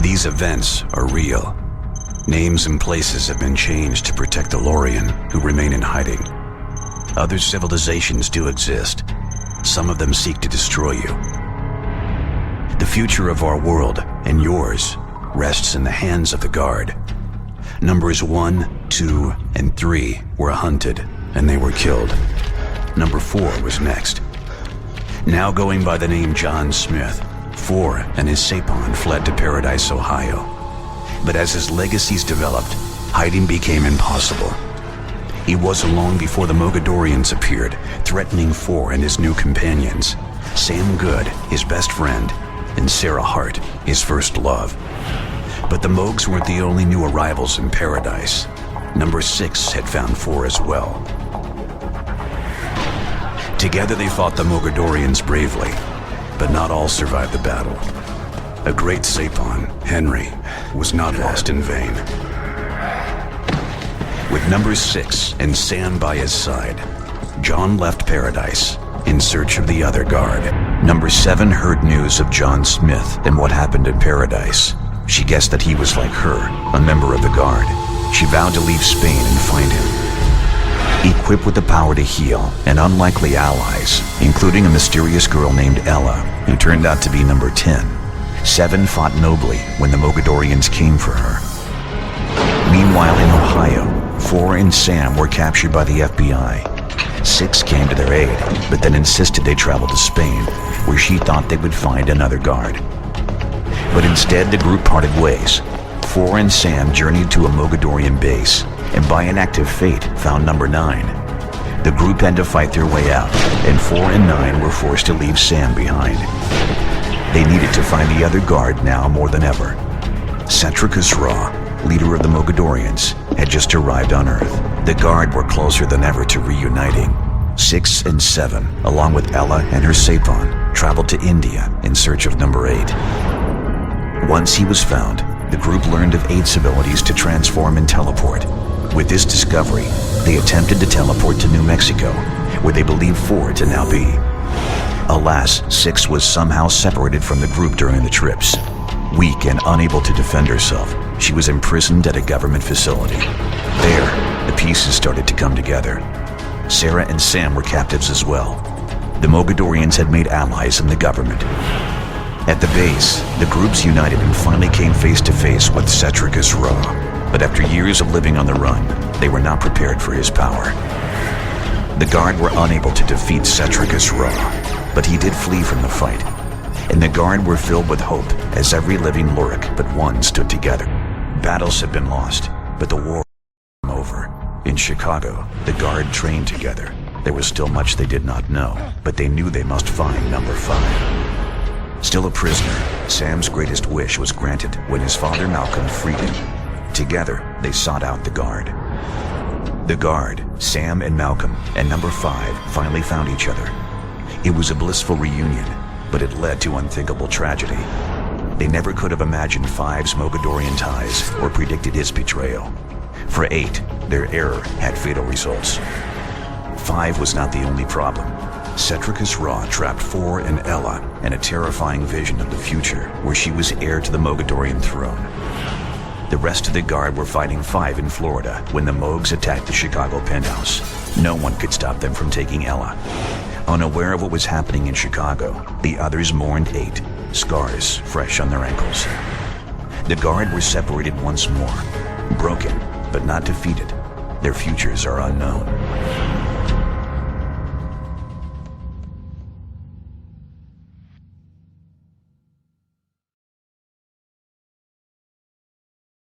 These events are real. Names and places have been changed to protect the Lorien, who remain in hiding. Other civilizations do exist. Some of them seek to destroy you. The future of our world, and yours, rests in the hands of the Guard. Numbers 1, 2, and 3 were hunted, and they were killed. Number 4 was next. Now going by the name John Smith, 4 and his Sapon fled to Paradise, Ohio. But as his legacies developed, hiding became impossible. He wasn't long before the Mogadorians appeared, threatening 4 and his new companions. Sam Good, his best friend, and Sarah Hart, his first love. But the Mogs weren't the only new arrivals in Paradise. Number 6 had found 4 as well. Together they fought the Mogadorians bravely, but not all survived the battle. A great Sapon, Henry, was not lost in vain. With number 6 and Sam by his side, John left Paradise in search of the other Guard. Number 7 heard news of John Smith and what happened in Paradise. She guessed that he was like her, a member of the Guard. She vowed to leave Spain and find him. Equipped with the power to heal and unlikely allies, including a mysterious girl named Ella, who turned out to be number 10, 7 fought nobly when the Mogadorians came for her. Meanwhile in Ohio, 4 and Sam were captured by the FBI. 6 came to their aid, but then insisted they travel to Spain, where she thought they would find another Guard. But instead the group parted ways. 4 and Sam journeyed to a Mogadorian base, and by an act of fate found number 9. The group had to fight their way out, and 4 and 9 were forced to leave Sam behind. They needed to find the other Guard now more than ever. Cetricus Raw, leader of the Mogadorians, had just arrived on Earth. The Guard were closer than ever to reuniting. 6 and 7, along with Ella and her Sapon, traveled to India in search of number 8. Once he was found, the group learned of 8's abilities to transform and teleport. With this discovery, they attempted to teleport to New Mexico, where they believed 4 to now be. Alas, 6 was somehow separated from the group during the trips. Weak and unable to defend herself, she was imprisoned at a government facility. There, the pieces started to come together. Sarah and Sam were captives as well. The Mogadorians had made allies in the government. At the base, the groups united and finally came face to face with Cetricus Raw. But after years of living on the run, they were not prepared for his power. The Guard were unable to defeat Cetricus Raw, but he did flee from the fight. And the Guard were filled with hope as every living Luric but one stood together. Battles had been lost, but the war was over. In Chicago, the Guard trained together. There was still much they did not know, but they knew they must find number 5. Still a prisoner, Sam's greatest wish was granted when his father Malcolm freed him. Together, they sought out the Guard. The Guard, Sam and Malcolm, and number 5 finally found each other. It was a blissful reunion, but it led to unthinkable tragedy. They never could have imagined 5's Mogadorian ties or predicted his betrayal. For 8, their error had fatal results. 5 was not the only problem. Cetricus Raw trapped 4 and Ella in a terrifying vision of the future where she was heir to the Mogadorian throne. The rest of the Guard were fighting 5 in Florida when the Mogs attacked the Chicago penthouse. No one could stop them from taking Ella. Unaware of what was happening in Chicago, the others mourned 8, scars fresh on their ankles. The Guard were separated once more, broken but not defeated. Their futures are unknown.